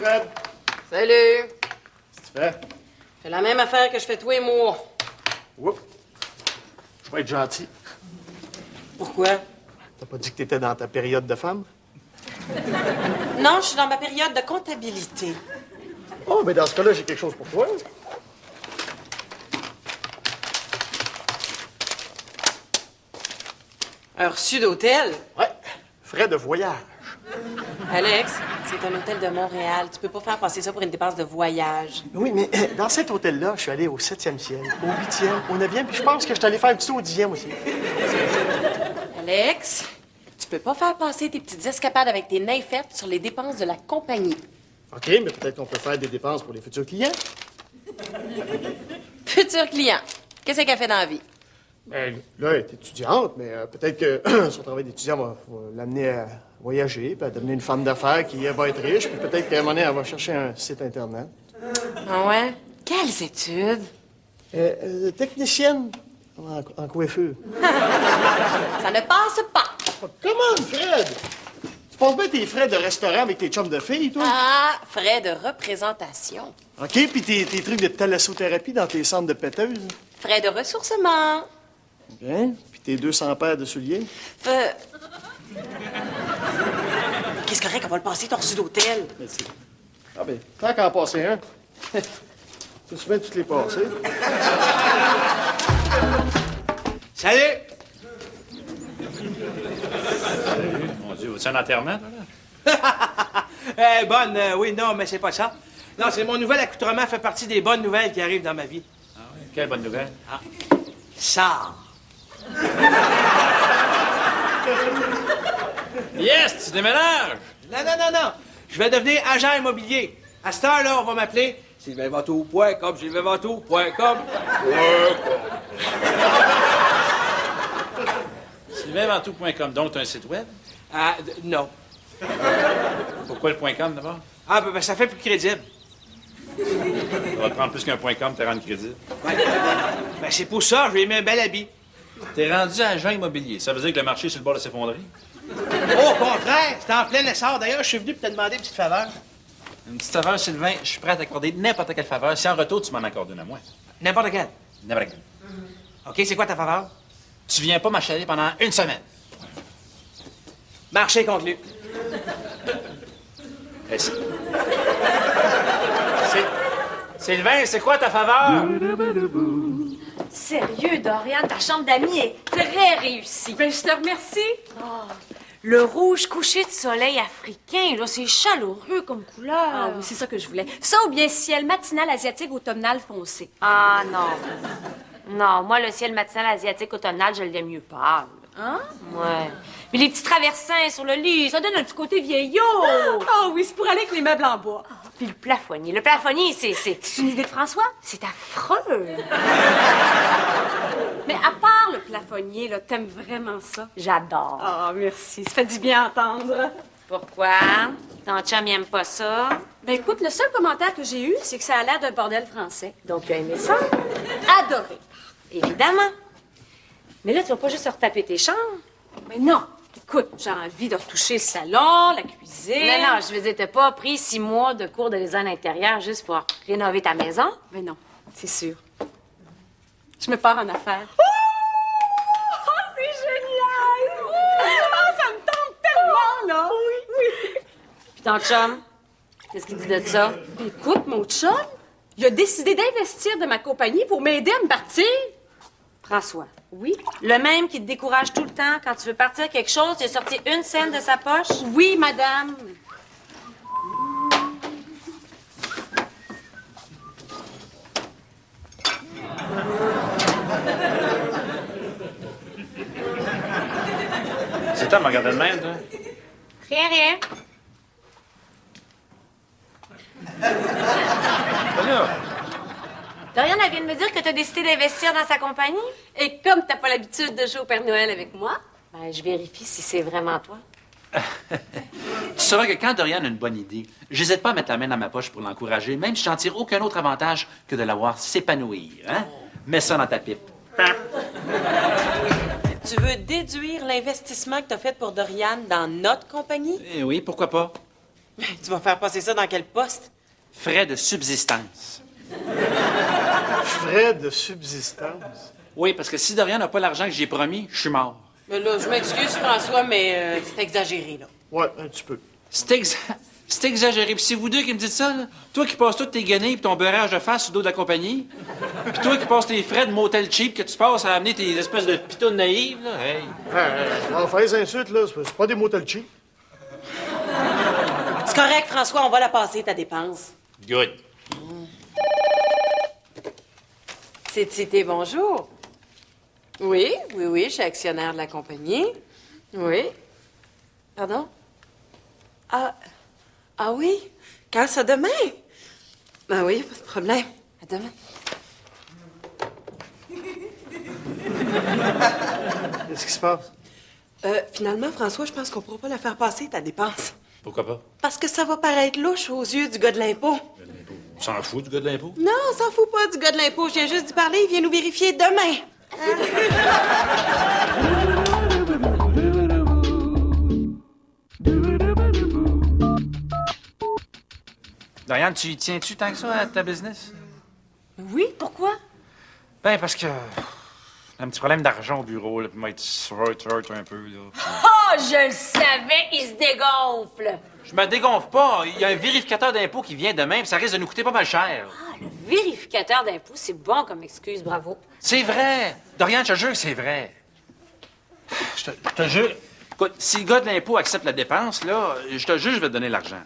Fred. Salut. Qu'est-ce que tu fais? Je fais la même affaire que je fais tous les mois. Oups. Je vais être gentil. Pourquoi? T'as pas dit que t'étais dans ta période de femme? Non, je suis dans ma période de comptabilité. Oh, mais dans ce cas-là, j'ai quelque chose pour toi. Un reçu d'hôtel? Ouais. Frais de voyage. Alex, c'est un hôtel de Montréal. Tu peux pas faire passer ça pour une dépense de voyage. Oui, mais dans cet hôtel-là, je suis allé au 7e ciel, au 8e, au 9e, puis je pense que je suis allé faire un petit saut au 10e aussi. Alex, tu peux pas faire passer tes petites escapades avec tes nymphettes sur les dépenses de la compagnie. OK, mais peut-être qu'on peut faire des dépenses pour les futurs clients. Futur client, qu'est-ce qu'elle fait dans la vie? Ben, là, elle est étudiante, mais peut-être que son travail d'étudiant va l'amener à voyager, puis à devenir une femme d'affaires qui va être riche, puis peut-être qu'à un moment donné, elle va chercher un site Internet. Ah ouais? Quelles études? Technicienne en coiffure. Ça ne passe pas. Comment, Fred? Tu passes bien tes frais de restaurant avec tes chums de filles, toi? Ah, frais de représentation. OK, puis tes trucs de thalassothérapie dans tes centres de péteuses? Frais de ressourcement. Bien. Puis tes 200 paires de souliers? Qu'est-ce correct, on va le passer ton reçu d'hôtel. Merci. Ah ben, tant qu'à en passer un. Tu bien toutes les passer. Salut! Mon Dieu, veux-tu un enterrement, Bonne, oui, non, mais c'est pas ça. Non, c'est mon nouvel accoutrement fait partie des bonnes nouvelles qui arrivent dans ma vie. Ah oui? Quelle bonne nouvelle. Ça. Yes, tu déménages! Non. Je vais devenir agent immobilier. À cette heure-là, on va m'appeler sylvainventoux.com, sylvainventoux.com. sylvainventoux.com, donc tu as un site web? Ah, non. Pourquoi le .com d'abord? Ah, ben, ça fait plus crédible. Ça va te prendre plus qu'un .com, te rendre crédit. Ouais. Ben, c'est pour ça, je lui ai mis un bel habit. T'es rendu agent immobilier. Ça veut dire que le marché est sur le bord de s'effondrer? Au contraire, c'est en plein essor. D'ailleurs, je suis venu pour te demander une petite faveur. Une petite faveur, Sylvain, je suis prêt à t'accorder n'importe quelle faveur si en retour tu m'en accordes une à moi. N'importe quelle. N'importe quelle. OK, c'est quoi ta faveur? Tu viens pas m'achaler pendant une semaine. Marché conclu. Sylvain, c'est quoi ta faveur? Sérieux, Dorian, ta chambre d'amis est très réussie. Ben, je te remercie. Le rouge couché de soleil africain, là, c'est chaleureux comme couleur. Ah oui, c'est ça que je voulais. Ça ou bien ciel matinal asiatique automnal foncé. Ah, non. Non, moi, le ciel matinal asiatique automnal, je l'aime mieux pâle. Hein? Ouais. Mais les petits traversins sur le lit, ça donne un petit côté vieillot. Ah oui, c'est pour aller avec les meubles en bois. Puis le plafonnier. Le plafonnier, c'est une idée de François? C'est affreux. Mais à part le plafonnier, là, t'aimes vraiment ça? J'adore. Ah, merci. Ça fait du bien à entendre. Pourquoi? Ton chum, il aime pas ça? Ben écoute, le seul commentaire que j'ai eu, c'est que ça a l'air d'un bordel français. Donc, tu as aimé ça? Adoré. Évidemment. Mais là, tu vas pas juste retaper tes chambres. Mais non. Écoute, j'ai envie de retoucher le salon, la cuisine. Non, je veux dire, t'as pas pris 6 mois de cours de design intérieur juste pour rénover ta maison? Mais non, c'est sûr. Je me pars en affaires. C'est génial! Ça me tente tellement, là! Oui. Puis ton chum, qu'est-ce qu'il dit de ça? Écoute, mon chum, il a décidé d'investir de ma compagnie pour m'aider à me partir. François. Oui? Le même qui te décourage tout le temps quand tu veux partir quelque chose, il a sorti une scène de sa poche? Oui, madame. C'est toi, me regarder de même, toi? Rien. Ben là, Dorian, elle vient de me dire que t'as décidé d'investir dans sa compagnie? Et comme t'as pas l'habitude de jouer au Père Noël avec moi, Ben, je vérifie si c'est vraiment toi. tu sauras que quand Dorian a une bonne idée, j'hésite pas à mettre la main dans ma poche pour l'encourager, même si j'en tire aucun autre avantage que de la voir s'épanouir. Hein? Mets ça dans ta pipe. Tu veux déduire l'investissement que t'as fait pour Dorian dans notre compagnie? Eh oui, pourquoi pas? Tu vas faire passer ça dans quel poste? Frais de subsistance. Frais de subsistance. Oui, parce que si Dorian n'a pas l'argent que j'ai promis, je suis mort. Mais là, je m'excuse, François, mais c'est exagéré, là. Ouais, un petit peu. C'est exagéré. Puis c'est vous deux qui me dites ça, là. Toi qui passes toutes tes guenilles pis ton beurrage de face sur le dos de la compagnie. Puis toi qui passes tes frais de motel cheap que tu passes à amener tes espèces de pitounes naïves, là. Hey. Enfin, les insultes, là, c'est pas des motels cheap. C'est correct, François, on va la passer, ta dépense. Good. C'est Cité, bonjour. Oui, je suis actionnaire de la compagnie. Oui. Pardon? Ah oui? Quand ça, demain? Ben oui, pas de problème. À demain. Qu'est-ce qui se passe? Finalement, François, je pense qu'on pourra pas la faire passer, ta dépense. Pourquoi pas? Parce que ça va paraître louche aux yeux du gars de l'impôt. On s'en fout du gars de l'impôt? Non, on s'en fout pas du gars de l'impôt. Je viens juste d'y parler. Il vient nous vérifier demain. Dorian, tu y tiens-tu tant que ça à ta business? Oui, pourquoi? Ben, parce que... un petit problème d'argent au bureau, là, puis moi, être short un peu, là. Oh, je le savais, il se dégonfle. Je me dégonfle pas. Il y a un vérificateur d'impôts qui vient demain, puis ça risque de nous coûter pas mal cher. Ah, le vérificateur d'impôts, c'est bon comme excuse, bravo. C'est vrai! Dorian, je te jure que c'est vrai. Je te jure. Écoute, si le gars de l'impôt accepte la dépense, là, je te jure, je vais te donner l'argent.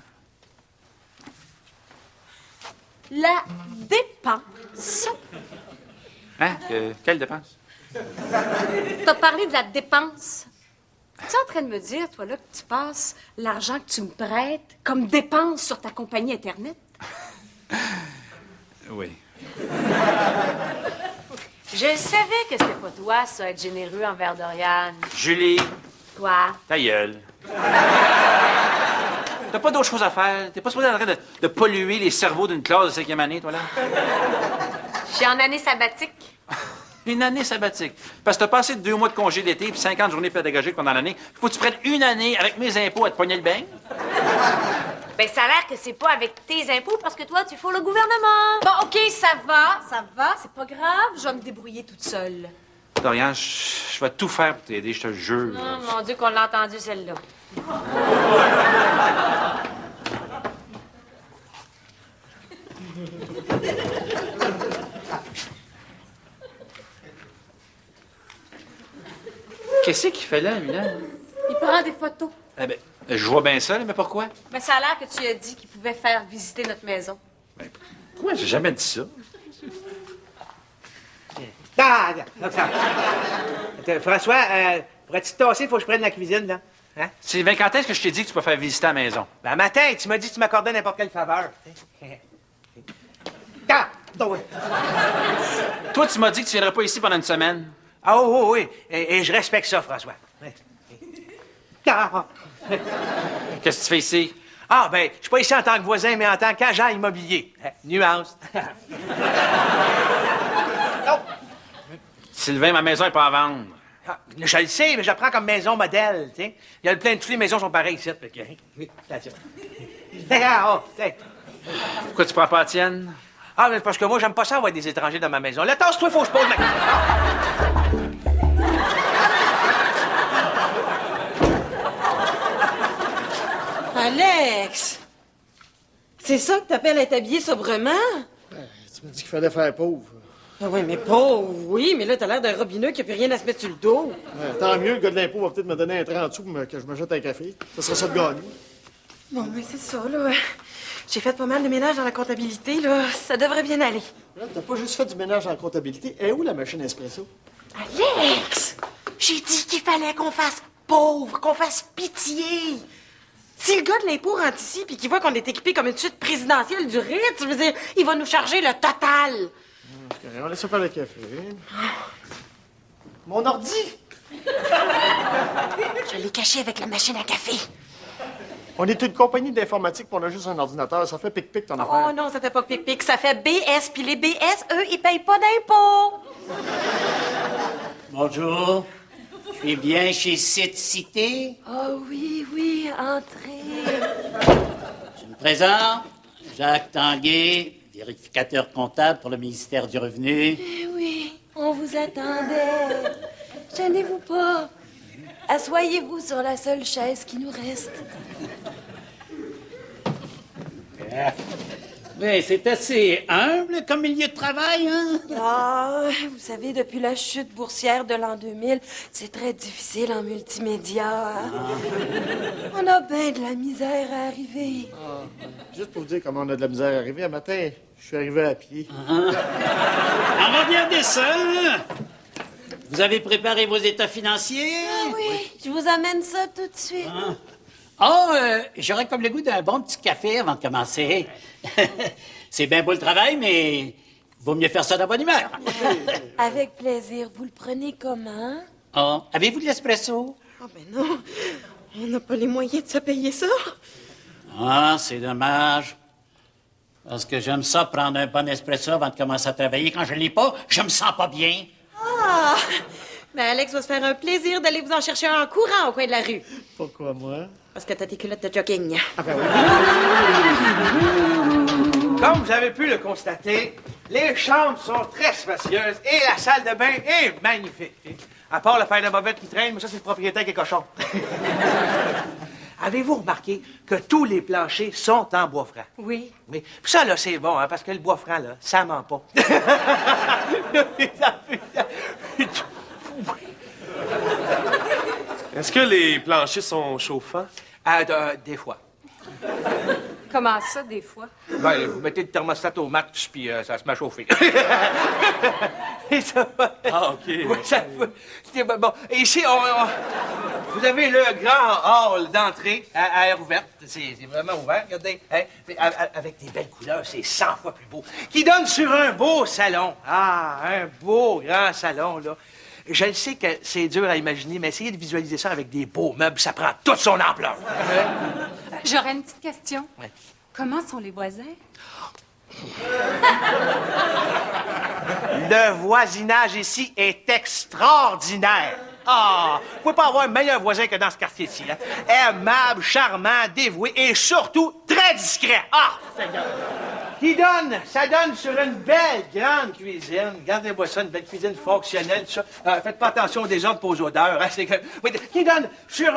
La dépense. Hein? Quelle dépense? T'as parlé de la dépense. Tu es en train de me dire, toi, là, que tu passes l'argent que tu me prêtes comme dépense sur ta compagnie Internet? Oui. Je savais que c'était pas toi, ça, être généreux envers Dorian. Julie, Toi. ta gueule. T'as pas d'autre chose à faire. T'es pas supposé en train de polluer les cerveaux d'une classe de 5e année, toi, là? Je suis en année sabbatique. Une année sabbatique. Parce que t'as passé 2 mois de congé d'été puis 50 journées pédagogiques pendant l'année. Faut que tu prennes une année avec mes impôts à te pogner le bain. Ben, ça a l'air que c'est pas avec tes impôts parce que toi, tu fous le gouvernement. Bon, OK, ça va, c'est pas grave. Je vais me débrouiller toute seule. Dorian, je vais tout faire pour t'aider, je te jure. Oh, mon Dieu, qu'on l'a entendu, celle-là. Qu'est-ce qu'il fait là, lui, là? Il prend des photos. Eh ben, je vois bien ça, là, mais pourquoi? Mais ça a l'air que tu as dit qu'il pouvait faire visiter notre maison. Ben, pourquoi? J'ai jamais dit ça. François, pourrais-tu te tasser? Faut que je prenne la cuisine, là. Hein? Sylvain, quand est-ce que je t'ai dit que tu peux faire visiter à la maison? Ben, matin, tu m'as dit que tu m'accordais n'importe quelle faveur. Ah! Oui. Toi, tu m'as dit que tu viendrais pas ici pendant une semaine. Ah, oh, oui. Et je respecte ça, François. Ah! Qu'est-ce que tu fais ici? Ah, ben, je suis pas ici en tant que voisin, mais en tant qu'agent immobilier. Nuance. Non. Sylvain, ma maison est pas à vendre. Ah, je le sais, mais je la prends comme maison modèle, tu sais. Il y a plein de... Toutes les maisons sont pareilles ici. Fait que... Oui, attention. Ah, oh, Pourquoi tu prends pas la tienne? ah, mais parce que moi, j'aime pas ça avoir des étrangers dans ma maison. Là, tasse-toi, faut que je pose ma... Alex! C'est ça que t'appelles être habillé sobrement? Tu m'as dit qu'il fallait faire pauvre. Ah oui, mais pauvre, oui, mais là, t'as l'air d'un robineux qui a plus rien à se mettre sur le dos. Ouais, tant mieux, le gars de l'impôt va peut-être me donner un 30 sous pour que je me jette un café. Ça serait ça de gagner. Bon, mais c'est ça, là. J'ai fait pas mal de ménage dans la comptabilité, là. Ça devrait bien aller. Là, t'as pas juste fait du ménage en comptabilité. Et où la machine espresso? Alex! J'ai dit qu'il fallait qu'on fasse pauvre, qu'on fasse pitié. Si le gars de l'impôt rentre ici puis qu'il voit qu'on est équipé comme une suite présidentielle du Ritz, je veux dire, il va nous charger le total. Ok, on laisse faire le café. Mon ordi! Je l'ai caché avec la machine à café. On est une compagnie d'informatique puis on a juste un ordinateur. Ça fait pic-pic ton Oh affaire. non, ça fait pas pic-pic, ça fait BS. Puis les BS, eux, ils payent pas d'impôts. Bonjour. Je Eh bien, chez cette cité, Oh oui, entrez. je me présente, Jacques Tanguay, vérificateur comptable pour le ministère du Revenu. Eh oui, on vous attendait. Gênez-vous pas. Assoyez-vous sur la seule chaise qui nous reste. Mais c'est assez humble comme milieu de travail, hein? Ah, vous savez, depuis la chute boursière de l'an 2000, c'est très difficile en multimédia. On a bien de la misère à arriver. Juste pour vous dire comment on a de la misère à arriver, un matin, je suis arrivé à pied. Alors, regardez ça, hein? Vous avez préparé vos états financiers? Ah oui, je vous amène ça tout de suite. J'aurais comme le goût d'un bon petit café avant de commencer. C'est bien beau le travail, mais vaut mieux faire ça dans bonne humeur. Avec plaisir. Vous le prenez comment? Oh, avez-vous de l'espresso? Ah ben non, on n'a pas les moyens de se payer ça. Ah, c'est dommage. Parce que j'aime ça, prendre un bon espresso avant de commencer à travailler. Quand je l'ai pas, je me sens pas bien. Ah! Ben Alex va se faire un plaisir d'aller vous en chercher un en courant au coin de la rue. Pourquoi moi? Parce que t'as tes culottes de jogging. Comme vous avez pu le constater, les chambres sont très spacieuses et la salle de bain est magnifique. À part le paire de bobettes qui traîne, mais ça, c'est le propriétaire qui est cochon. Avez-vous remarqué que tous les planchers sont en bois franc? Oui. Oui. Puis ça, là, c'est bon, hein, parce que le bois franc, là, ça ment pas. Est-ce que les planchers sont chauffants? Des fois. Comment ça, des fois? Ben, vous mettez le thermostat au max, puis ça se met à chauffer. Et ça va. Ah, OK. Oui, ça peut. Bon, et ici, vous avez le grand hall d'entrée à air ouverte. C'est vraiment ouvert, regardez. Hein? Avec des belles couleurs, c'est 100 fois plus beau. Qui donne sur un beau salon. Ah, un beau grand salon, là. Je le sais que c'est dur à imaginer, mais essayez de visualiser ça avec des beaux meubles, ça prend toute son ampleur. J'aurais une petite question. Ouais. Comment sont les voisins? Le voisinage ici est extraordinaire. Ah, vous pouvez pas avoir un meilleur voisin que dans ce quartier-ci. Hein? Aimable, charmant, dévoué et surtout très discret. Ah, Seigneur. Ça donne sur une belle grande cuisine. Regardez-moi ça, une belle cuisine fonctionnelle, tout ça. Faites pas attention aux désordres et aux odeurs. Hein? Oui, qui donne sur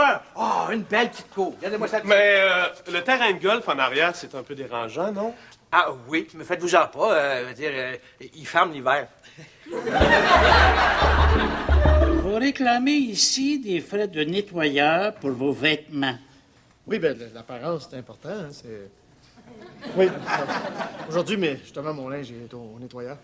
une belle petite cour. Regardez-moi ça. Mais le terrain de golf en arrière, c'est un peu dérangeant, non? Ah oui, mais faites-vous-en pas. Il ferme l'hiver. Vous réclamez ici des frais de nettoyeur pour vos vêtements. Oui, ben l'apparence, c'est important. Hein, c'est... Oui. Aujourd'hui, mais justement, mon linge est au nettoyeur.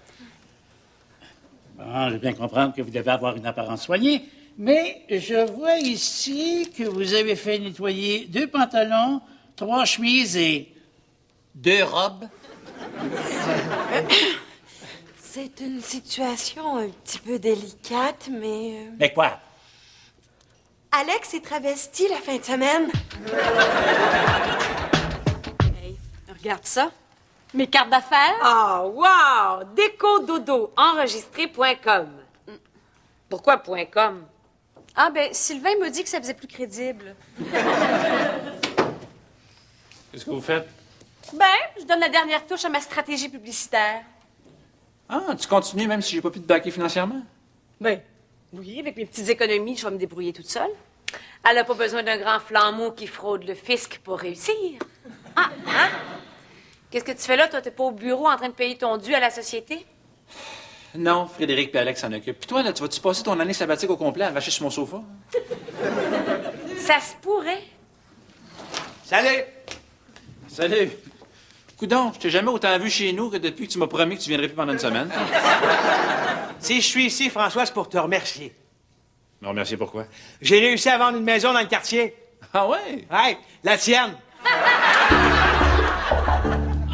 Bon, je veux bien comprendre que vous devez avoir une apparence soignée, mais je vois ici que vous avez fait nettoyer 2 pantalons, 3 chemises et 2 robes. C'est une situation un petit peu délicate, mais... Mais quoi? Alex est travesti la fin de semaine. Hey, regarde ça. Mes cartes d'affaires. Ah, wow! Décododo, enregistré.com. Pourquoi .com? Ah, ben, Sylvain m'a dit que ça faisait plus crédible. Qu'est-ce que vous faites? Ben, je donne la dernière touche à ma stratégie publicitaire. Ah, tu continues même si j'ai pas pu te backer financièrement? Ben, oui, avec mes petites économies, je vais me débrouiller toute seule. Elle n'a pas besoin d'un grand flambeau qui fraude le fisc pour réussir. Ah, hein? Qu'est-ce que tu fais là, toi? T'es pas au bureau en train de payer ton dû à la société? Non, Frédéric et Alex s'en occupent. Puis toi, là, tu vas-tu passer ton année sabbatique au complet à vacher sur mon sofa? Ça se pourrait. Salut! Salut! Coudon, je t'ai jamais autant vu chez nous que depuis que tu m'as promis que tu viendrais plus pendant une semaine. Si je suis ici, François, c'est pour te remercier. Me remercier pourquoi? J'ai réussi à vendre une maison dans le quartier. Ah ouais? Hey, la tienne.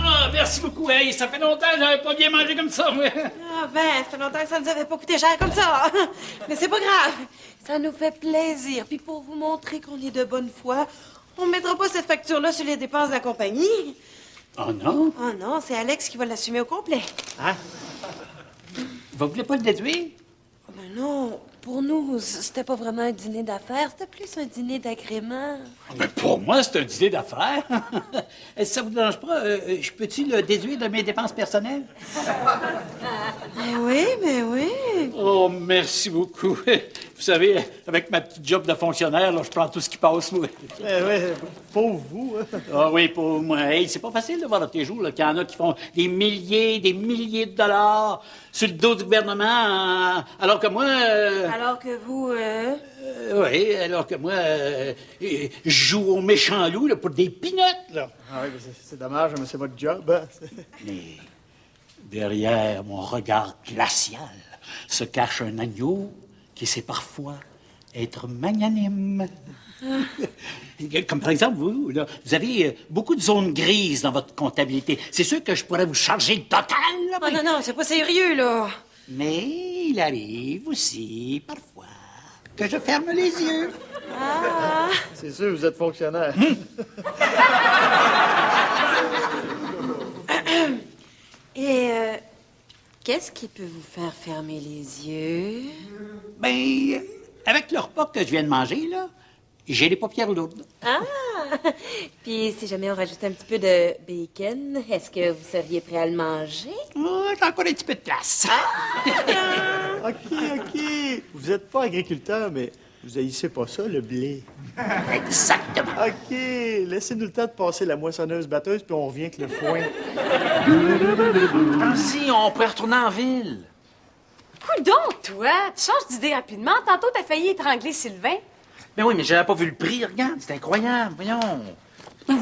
Ah, merci beaucoup. Hey, ça fait longtemps que j'avais pas bien mangé comme ça, moi. Ah ben, ça fait longtemps que ça nous avait pas coûté cher comme ça. Mais c'est pas grave. Ça nous fait plaisir. Puis pour vous montrer qu'on est de bonne foi, on mettra pas cette facture-là sur les dépenses de la compagnie. Oh non? Oh non, c'est Alex qui va l'assumer au complet. Hein? Vous voulez pas le déduire? Oh ben non, pour nous, c'était pas vraiment un dîner d'affaires, c'était plus un dîner d'agrément. Mais pour moi, c'est un dîner d'affaires. Si ça vous dérange pas, je peux-tu le déduire de mes dépenses personnelles? Mais oui. Oh, merci beaucoup. Vous savez, avec ma petite job de fonctionnaire, là, je prends tout ce qui passe, moi. Ouais, pauvre vous. Hein. Ah oui, pour moi. Hey, c'est pas facile de voir dans tes jours qu'il y en a qui font des milliers de dollars sur le dos du gouvernement, alors que moi... Alors que vous, oui, alors que moi, je joue au méchant loup là, pour des pinottes, là. Ah oui, c'est dommage, mais c'est votre job. Hein. Mais derrière mon regard glacial se cache un agneau qui sait parfois être magnanime. Comme par exemple, vous, là, vous avez beaucoup de zones grises dans votre comptabilité. C'est sûr que je pourrais vous charger le total. Là, Oh non, c'est pas sérieux, là. Mais il arrive aussi, parfois, que je ferme les yeux. C'est sûr, vous êtes fonctionnaire. Et qu'est-ce qui peut vous faire fermer les yeux? Ben, avec le repas que je viens de manger, là, j'ai les paupières lourdes. Puis si jamais on rajoutait un petit peu de bacon, est-ce que vous seriez prêt à le manger? Oh, j'ai encore un petit peu de place. OK. Vous êtes pas agriculteur, mais vous haïssez pas ça, le blé. Exactement. OK. Laissez-nous le temps de passer la moissonneuse-batteuse, puis on revient avec le foin. Si, on pourrait retourner en ville. Coudon, toi, tu changes d'idée rapidement. Tantôt, t'as failli étrangler Sylvain. Ben oui, mais j'avais pas vu le prix. Regarde, c'est incroyable. Voyons.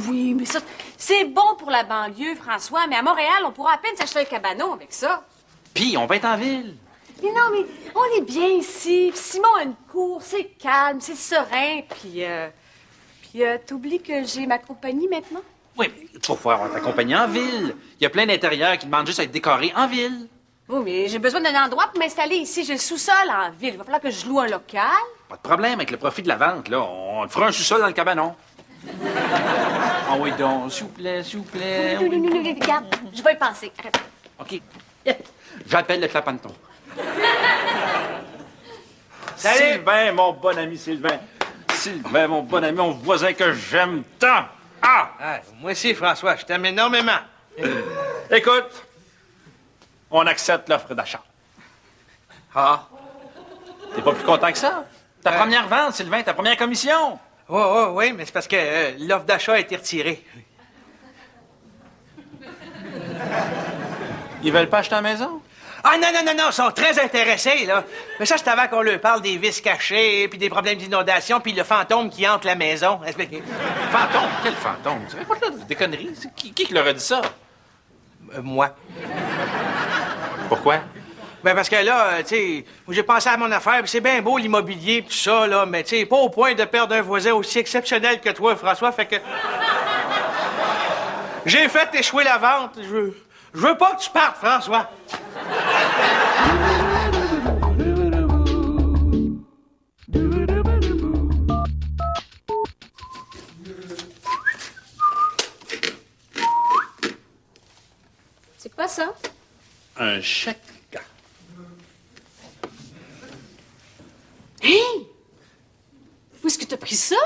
Oui, mais ça, c'est bon pour la banlieue, François, mais à Montréal, on pourra à peine s'acheter un cabanon avec ça. Puis, on va être en ville. Mais non, mais on est bien ici. Puis Simon a une cour, c'est calme, c'est serein. Puis t'oublies que j'ai ma compagnie maintenant? Oui, mais tu vas pouvoir t'accompagner en ville. Il y a plein d'intérieurs qui demandent juste à être décorés en ville. Oui, mais j'ai besoin d'un endroit pour m'installer ici. J'ai le sous-sol en ville. Il va falloir que je loue un local. Pas de problème avec le profit de la vente, là. On te fera un sous-sol dans le cabanon. Ah oui, donc, s'il vous plaît, s'il vous plaît. Regarde, je vais y penser. Arrête. OK. J'appelle le clapanton. Salut! Sylvain, mon bon ami Sylvain. Sylvain, mon bon ami, mon voisin que j'aime tant. Ah! Ah, moi aussi, François, je t'aime énormément. Écoute, on accepte l'offre d'achat. Ah? T'es pas plus content que ça? Ta première vente, Sylvain, ta première commission. Oui, mais c'est parce que l'offre d'achat a été retirée. Ils veulent pas acheter la maison? Ah, non, ils sont très intéressés, là. Mais ça, c'est avant qu'on leur parle des vices cachés, puis des problèmes d'inondation, puis le fantôme qui hante la maison. Fantôme? Quel fantôme? Tu pas là des conneries? C'est qui leur a dit ça? Moi. Pourquoi? Ben, parce que là, tu sais, j'ai pensé à mon affaire, puis c'est bien beau l'immobilier, puis tout ça, là, mais tu sais, pas au point de perdre un voisin aussi exceptionnel que toi, François, fait que... J'ai fait échouer la vente. Je veux pas que tu partes, François. C'est quoi ça? Un chèque. Hey! Où est-ce que t'as pris ça?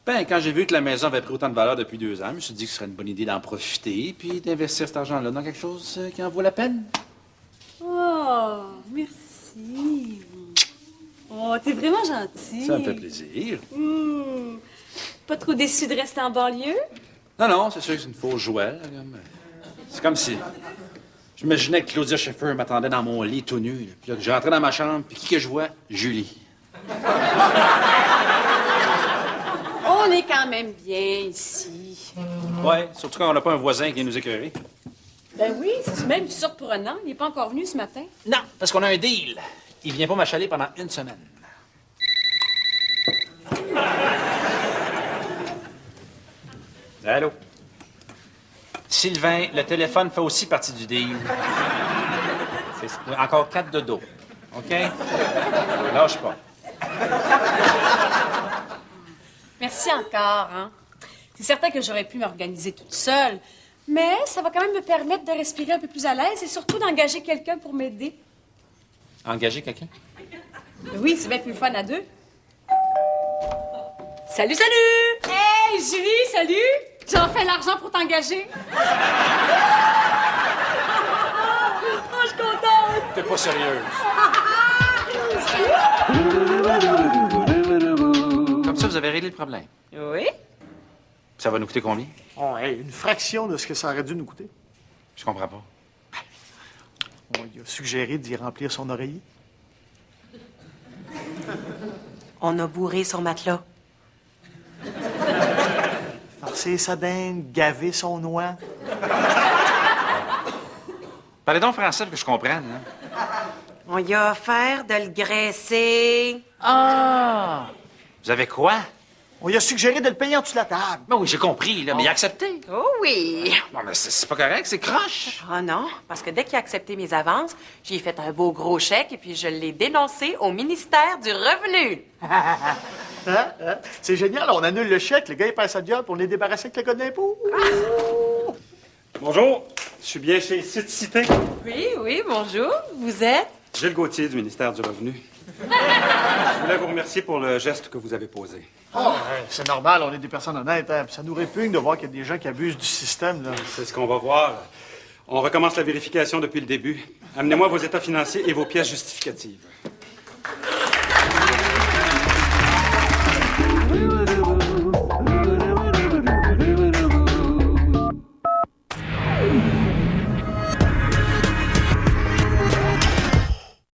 Ben, quand j'ai vu que la maison avait pris autant de valeur depuis 2 ans, je me suis dit que ce serait une bonne idée d'en profiter puis d'investir cet argent-là dans quelque chose qui en vaut la peine. Oh, merci. Oh, t'es vraiment gentil. Ça me fait plaisir. Pas trop déçu de rester en banlieue? Non, c'est sûr que c'est une fausse joie. Là, c'est comme si... J'imaginais que Claudia Schiffer m'attendait dans mon lit tout nu. Là. Puis là, je rentrais dans ma chambre, puis qui que je vois? Julie. On est quand même bien ici. Ouais, surtout quand on n'a pas un voisin qui vient nous écœurer. Ben oui, c'est même surprenant. Il n'est pas encore venu ce matin. Non, parce qu'on a un deal. Il vient pas m'achaler pendant 1 semaine. Allô? Sylvain, le téléphone fait aussi partie du deal. C'est encore 4 de dos. OK? Lâche pas. Merci encore, hein. C'est certain que j'aurais pu m'organiser toute seule, mais ça va quand même me permettre de respirer un peu plus à l'aise et surtout d'engager quelqu'un pour m'aider. Engager quelqu'un? Oui, c'est bien plus fun à deux. Salut, salut! Hey, Julie, salut! J'ai enfin l'argent pour t'engager. Oh, je suis contente! T'es pas sérieuse. Comme ça, vous avez réglé le problème. Oui? Ça va nous coûter combien? Oh, hey, une fraction de ce que ça aurait dû nous coûter. Je comprends pas. On lui a suggéré d'y remplir son oreiller. On a bourré son matelas. Farcer sa dinde, gaver son noix. Parlez donc français pour que je comprenne. Hein? On y a offert de le graisser. Ah! Vous avez quoi? On lui a suggéré de le payer en dessous de la table. Ben oui, j'ai compris, là, mais il a accepté. Oh oui! Non, mais c'est pas correct, c'est croche. Oh non, parce que dès qu'il a accepté mes avances, j'ai fait un beau gros chèque et puis je l'ai dénoncé au ministère du Revenu. C'est génial, on annule le chèque, le gars il perd sa job, on est débarrassé avec le code d'impôt. Bonjour, je suis bien chez Site Cité. Oui, bonjour. Vous êtes? Gilles Gauthier du ministère du Revenu. Je voulais vous remercier pour le geste que vous avez posé. Oh, c'est normal, on est des personnes honnêtes. Hein. Ça nous répugne de voir qu'il y a des gens qui abusent du système. Là. C'est ce qu'on va voir. On recommence la vérification depuis le début. Amenez-moi vos états financiers et vos pièces justificatives.